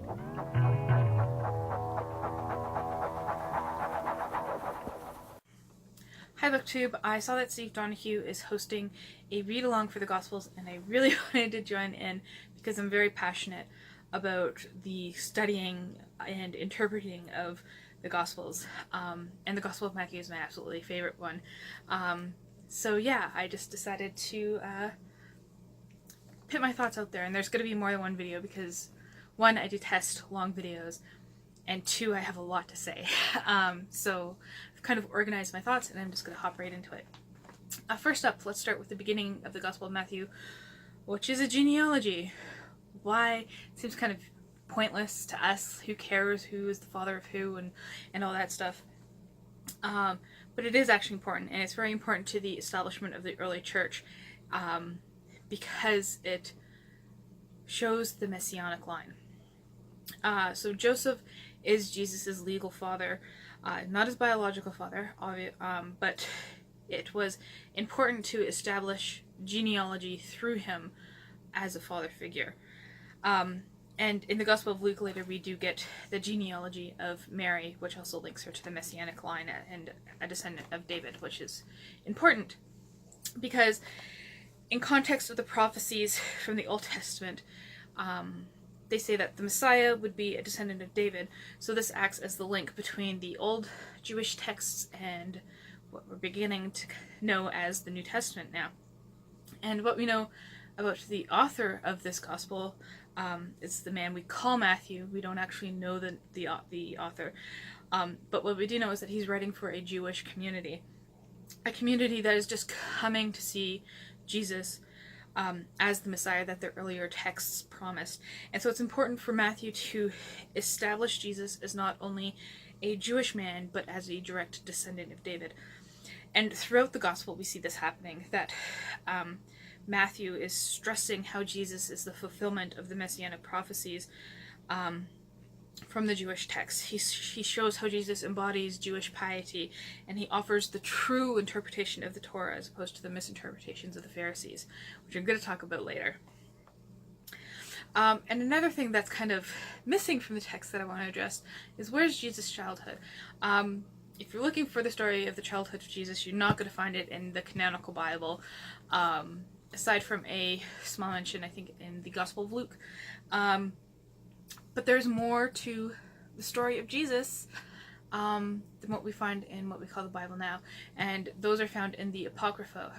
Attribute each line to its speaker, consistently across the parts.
Speaker 1: Hi BookTube, I saw that Steve Donahue is hosting a read-along for the Gospels and I really wanted to join in because I'm very passionate about the studying and interpreting of the Gospels. And the Gospel of Matthew is my absolutely favorite one. So yeah, I just decided to put my thoughts out there, and there's going to be more than one video because one, I detest long videos, and two, I have a lot to say. So I've kind of organized my thoughts and I'm just going to hop right into it. First up, let's start with the beginning of the Gospel of Matthew, which is a genealogy. Why? It seems kind of pointless to us. Who cares who is the father of who and all that stuff. But it is actually important, and it's very important to the establishment of the early church because it shows the messianic line. So Joseph is Jesus' legal father, not his biological father, but it was important to establish genealogy through him as a father figure. And in the Gospel of Luke later we do get the genealogy of Mary, which also links her to the messianic line and a descendant of David, which is important because in context of the prophecies from the Old Testament, they say that the Messiah would be a descendant of David, so this acts as the link between the old Jewish texts and what we're beginning to know as the New Testament now. And what we know about the author of this gospel is the man we call Matthew. We don't actually know the author, but what we do know is that he's writing for a Jewish community, a community that is just coming to see Jesus as the Messiah that the earlier texts promised. And so it's important for Matthew to establish Jesus as not only a Jewish man, but as a direct descendant of David. And throughout the gospel we see this happening, that Matthew is stressing how Jesus is the fulfillment of the messianic prophecies from the Jewish text. He shows how Jesus embodies Jewish piety, and he offers the true interpretation of the Torah as opposed to the misinterpretations of the Pharisees, which I'm going to talk about later. And another thing that's kind of missing from the text that I want to address is, where's Jesus' childhood? If you're looking for the story of the childhood of Jesus, you're not going to find it in the canonical Bible, aside from a small mention, I think, in the Gospel of Luke. But there's more to the story of Jesus than what we find in what we call the Bible now, and those are found in the Apocrypha.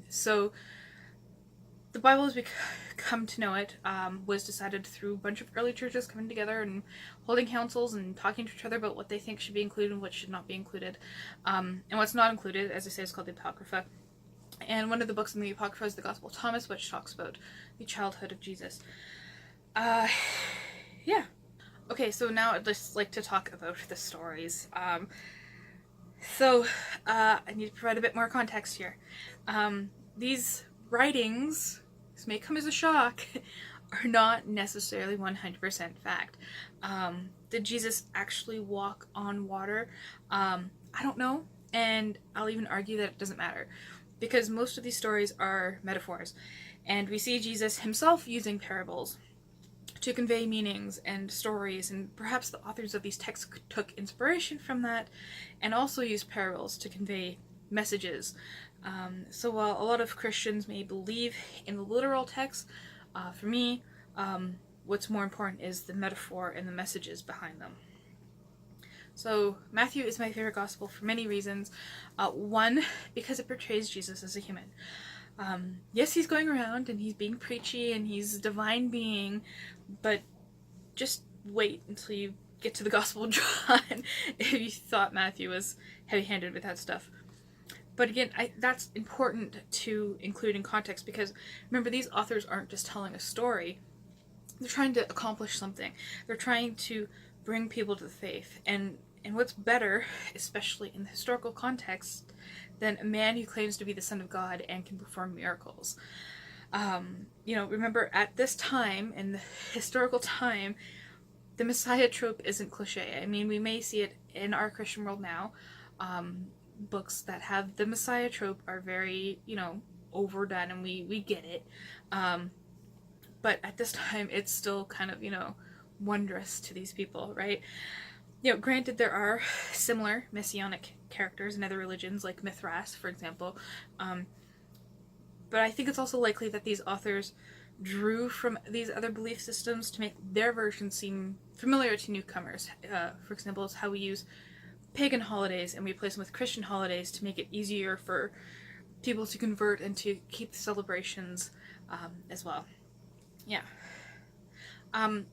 Speaker 1: So the Bible, as we come to know it, was decided through a bunch of early churches coming together and holding councils and talking to each other about what they think should be included and what should not be included. And what's not included, as I say, is called the Apocrypha. And one of the books in the Apocrypha is the Gospel of Thomas, which talks about the childhood of Jesus. Yeah. Okay, so now I'd just like to talk about the stories. I need to provide a bit more context here. These writings, this may come as a shock, are not necessarily 100% fact. Did Jesus actually walk on water? I don't know, and I'll even argue that it doesn't matter, because most of these stories are metaphors, and we see Jesus himself using parables to convey meanings and stories, and perhaps the authors of these texts took inspiration from that and also used parables to convey messages. So while a lot of Christians may believe in the literal text, for me, what's more important is the metaphor and the messages behind them. So Matthew is my favorite gospel for many reasons. One, because it portrays Jesus as a human. Yes, he's going around and he's being preachy and he's a divine being, but just wait until you get to the Gospel of John if you thought Matthew was heavy-handed with that stuff. But again, that's important to include in context, because remember, these authors aren't just telling a story. They're trying to accomplish something. They're trying to bring people to the faith. And what's better, especially in the historical context, than a man who claims to be the Son of God and can perform miracles? Remember, at this time, in the historical time, the Messiah trope isn't cliche. I mean, we may see it in our Christian world now. Books that have the Messiah trope are very, overdone, and we get it. But at this time, it's still kind of, wondrous to these people, right? You know, granted, there are similar messianic characters in other religions, like Mithras, for example, but I think it's also likely that these authors drew from these other belief systems to make their version seem familiar to newcomers. For example, it's how we use pagan holidays and we replace them with Christian holidays to make it easier for people to convert and to keep the celebrations as well. Yeah.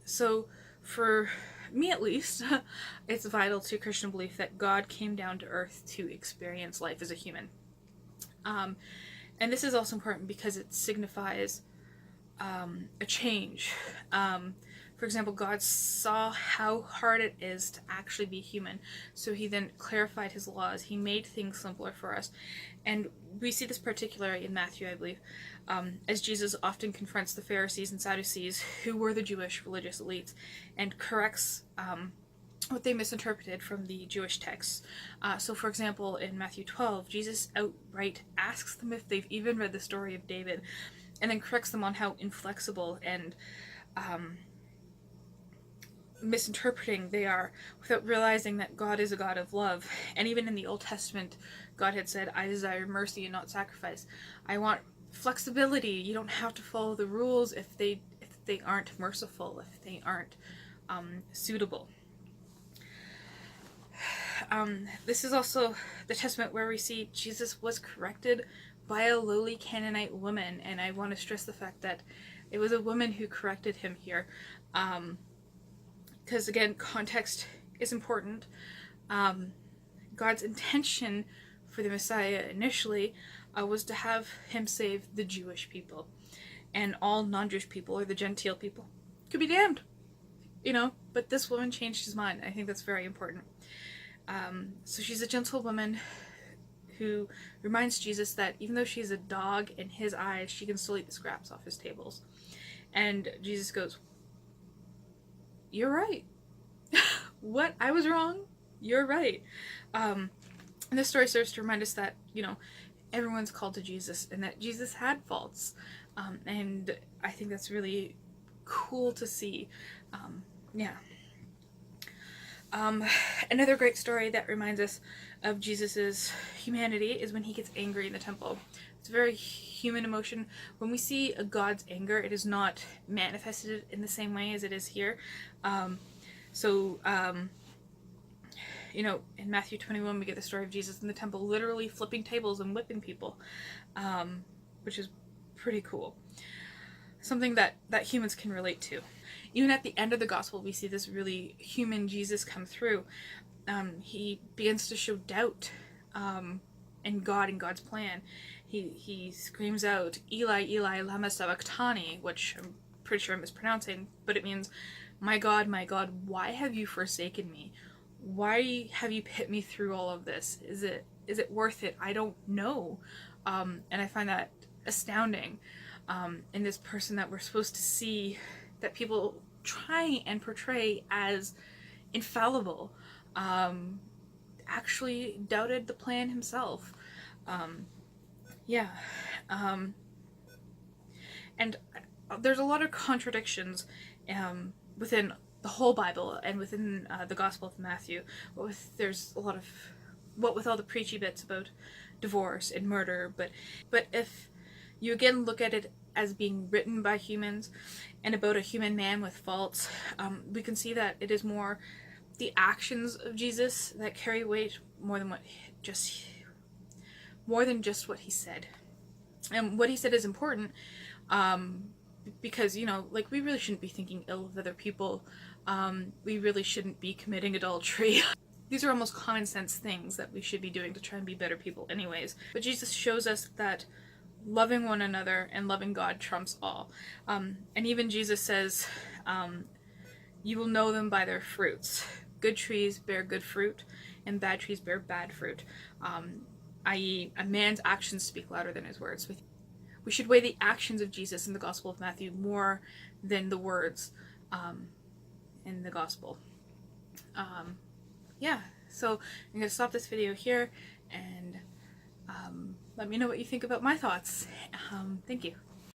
Speaker 1: So for me at least, it's vital to Christian belief that God came down to earth to experience life as a human. And this is also important because it signifies a change. For example, God saw how hard it is to actually be human, so he then clarified his laws. He made things simpler for us. And we see this particularly in Matthew, I believe, as Jesus often confronts the Pharisees and Sadducees, who were the Jewish religious elites, and corrects what they misinterpreted from the Jewish texts. So, for example, in Matthew 12, Jesus outright asks them if they've even read the story of David, and then corrects them on how inflexible and misinterpreting they are, without realizing that God is a God of love. And even in the Old Testament, God had said, I desire mercy and not sacrifice. I want flexibility. You don't have to follow the rules if they aren't merciful, if they aren't suitable. This is also the testament where we see Jesus was corrected by a lowly Canaanite woman, and I want to stress the fact that it was a woman who corrected him here. Because again, context is important. God's intention for the Messiah initially was to have him save the Jewish people, and all non-Jewish people, or the Gentile people, could be damned, you know, but this woman changed his mind. I think that's very important. So she's a gentle woman who reminds Jesus that even though she's a dog in his eyes, she can still eat the scraps off his tables. And Jesus goes, you're right. What? I was wrong? You're right. And this story serves to remind us that, you know, everyone's called to Jesus, and that Jesus had faults. And I think that's really cool to see. Yeah. Another great story that reminds us of Jesus's humanity is when he gets angry in the temple. It's a very human emotion. When we see a God's anger, it is not manifested in the same way as it is here. You know, in Matthew 21, we get the story of Jesus in the temple literally flipping tables and whipping people, which is pretty cool. Something that humans can relate to. Even at the end of the gospel, we see this really human Jesus come through. He begins to show doubt in God and God's plan. He screams out, Eli, Eli, lama sabachthani, which I'm pretty sure I'm mispronouncing, but it means, my God, why have you forsaken me? Why have you put me through all of this? Is it worth it? I don't know. And I find that astounding in this person that we're supposed to see, that people try and portray as infallible, actually doubted the plan himself. And there's a lot of contradictions within the whole Bible and within the Gospel of Matthew. There's a lot of, what with all the preachy bits about divorce and murder, but if you again look at it as being written by humans and about a human man with faults, we can see that it is more the actions of Jesus that carry weight more than just what he said. And what he said is important, because, you know, like, we really shouldn't be thinking ill of other people. We really shouldn't be committing adultery. These are almost common sense things that we should be doing to try and be better people anyways. But Jesus shows us that loving one another and loving God trumps all. And even Jesus says, you will know them by their fruits. Good trees bear good fruit, and bad trees bear bad fruit. I.e., a man's actions speak louder than his words. We should weigh the actions of Jesus in the Gospel of Matthew more than the words in the Gospel. So I'm going to stop this video here, and let me know what you think about my thoughts. Thank you.